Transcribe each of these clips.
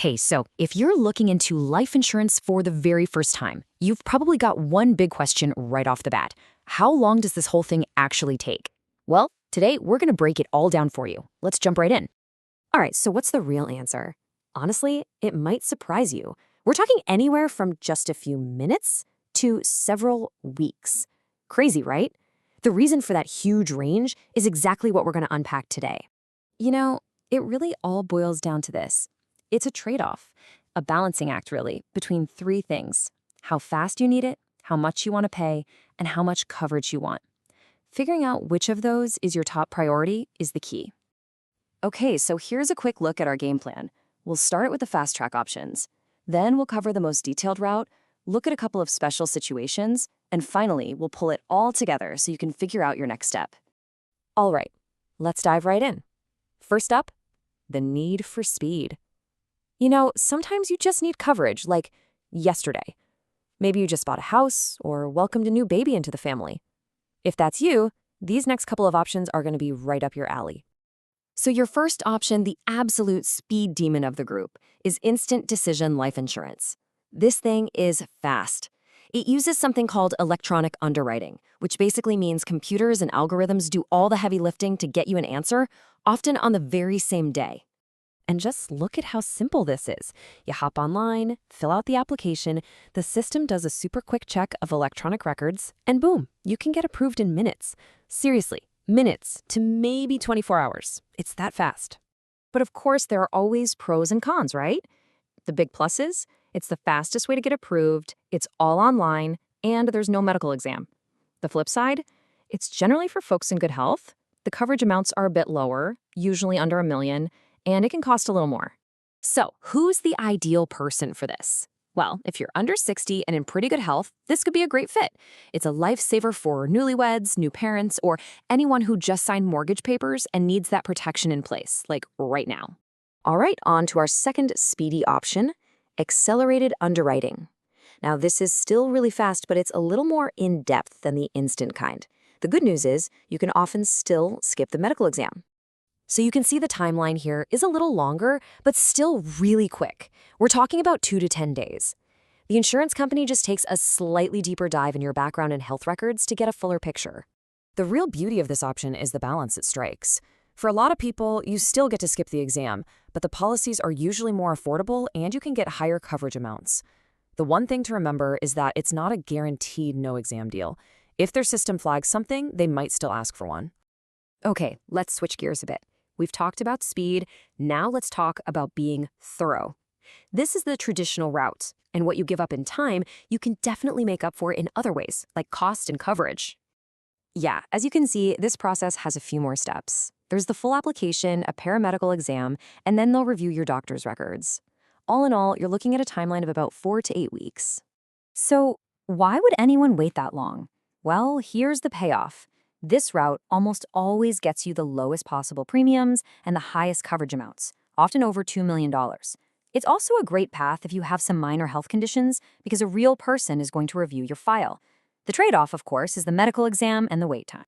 Hey, so if you're looking into life insurance for the very first time, you've probably got one big question right off the bat. How long does this whole thing actually take? Well, today we're going to break it all down for you. Let's jump right in. All right, so what's the real answer? Honestly, it might surprise you. We're talking anywhere from just a few minutes to several weeks. Crazy, right? The reason for that huge range is exactly what we're going to unpack today. You know, it really all boils down to this. It's a trade-off, a balancing act, really, between three things: how fast you need it, how much you want to pay, and how much coverage you want. Figuring out which of those is your top priority is the key. Okay, so here's a quick look at our game plan. We'll start with the fast track options. Then we'll cover the most detailed route, look at a couple of special situations, and finally, we'll pull it all together so you can figure out your next step. All right, let's dive right in. First up, the need for speed. You know, sometimes you just need coverage, like yesterday. Maybe you just bought a house or welcomed a new baby into the family. If that's you, these next couple of options are going to be right up your alley. So your first option, the absolute speed demon of the group, is instant decision life insurance. This thing is fast. It uses something called electronic underwriting, which basically means computers and algorithms do all the heavy lifting to get you an answer, often on the very same day. And just look at how simple this is. You hop online, fill out the application, the system does a super quick check of electronic records, and boom, you can get approved in minutes. Seriously, minutes to maybe 24 hours. It's that fast. But of course, there are always pros and cons, right? The big pluses: it's the fastest way to get approved, it's all online, and there's no medical exam. The flip side: it's generally for folks in good health. The coverage amounts are a bit lower, usually under $1 million, and it can cost a little more. So, who's the ideal person for this? Well, if you're under 60 and in pretty good health, this could be a great fit. It's a lifesaver for newlyweds, new parents, or anyone who just signed mortgage papers and needs that protection in place, like right now. All right, on to our second speedy option: accelerated underwriting. Now, this is still really fast, but it's a little more in-depth than the instant kind. The good news is you can often still skip the medical exam. So you can see the timeline here is a little longer, but still really quick. We're talking about 2 to 10 days. The insurance company just takes a slightly deeper dive in your background and health records to get a fuller picture. The real beauty of this option is the balance it strikes. For a lot of people, you still get to skip the exam, but the policies are usually more affordable and you can get higher coverage amounts. The one thing to remember is that it's not a guaranteed no exam deal. If their system flags something, they might still ask for one. Okay, let's switch gears a bit. We've talked about speed, now let's talk about being thorough. This is the traditional route, and what you give up in time, you can definitely make up for in other ways, like cost and coverage. Yeah, as you can see, this process has a few more steps. There's the full application, a paramedical exam, and then they'll review your doctor's records. All in all, you're looking at a timeline of about 4 to 8 weeks. So, why would anyone wait that long? Well, here's the payoff. This route almost always gets you the lowest possible premiums and the highest coverage amounts, often over $2 million. It's also a great path if you have some minor health conditions, because a real person is going to review your file. The trade-off, of course, is the medical exam and the wait time.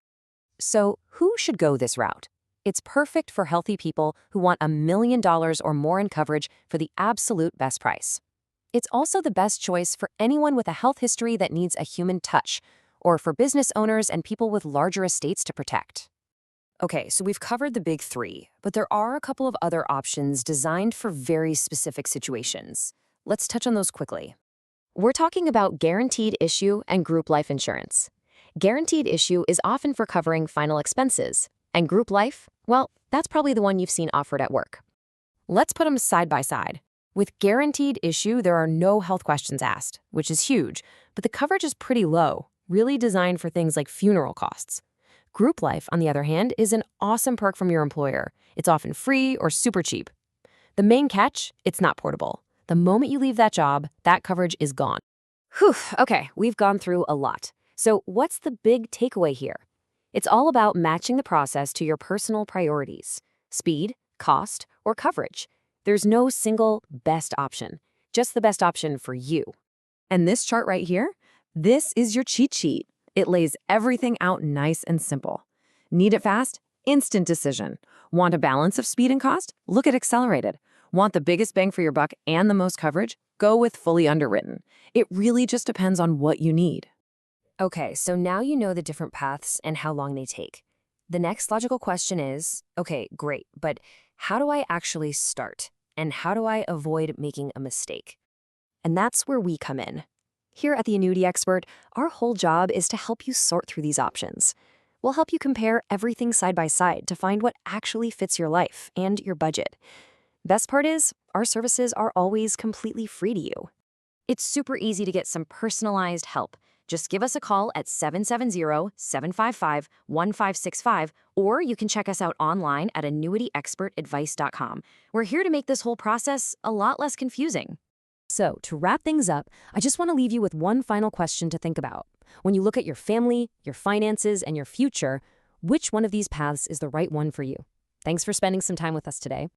So, who should go this route? It's perfect for healthy people who want $1 million or more in coverage for the absolute best price. It's also the best choice for anyone with a health history that needs a human touch, or for business owners and people with larger estates to protect. Okay, so we've covered the big three, but there are a couple of other options designed for very specific situations. Let's touch on those quickly. We're talking about guaranteed issue and group life insurance. Guaranteed issue is often for covering final expenses, and group life, well, that's probably the one you've seen offered at work. Let's put them side by side. With guaranteed issue, there are no health questions asked, which is huge, but the coverage is pretty low, really designed for things like funeral costs. Group life, on the other hand, is an awesome perk from your employer. It's often free or super cheap. The main catch: it's not portable. The moment you leave that job, that coverage is gone. Whew, okay, we've gone through a lot. So what's the big takeaway here? It's all about matching the process to your personal priorities: speed, cost, or coverage. There's no single best option, just the best option for you. And this chart right here, this is your cheat sheet. It lays everything out nice and simple. Need it fast? Instant decision. Want a balance of speed and cost? Look at accelerated. Want the biggest bang for your buck and the most coverage? Go with fully underwritten. It really just depends on what you need. Okay, so now you know the different paths and how long they take. The next logical question is, okay, great, but how do I actually start? And how do I avoid making a mistake? And that's where we come in. Here at the Annuity Expert, our whole job is to help you sort through these options. We'll help you compare everything side by side to find what actually fits your life and your budget. Best part is, our services are always completely free to you. It's super easy to get some personalized help. Just give us a call at 770-755-1565, or you can check us out online at annuityexpertadvice.com. We're here to make this whole process a lot less confusing. So, to wrap things up, I just want to leave you with one final question to think about. When you look at your family, your finances, and your future, which one of these paths is the right one for you? Thanks for spending some time with us today.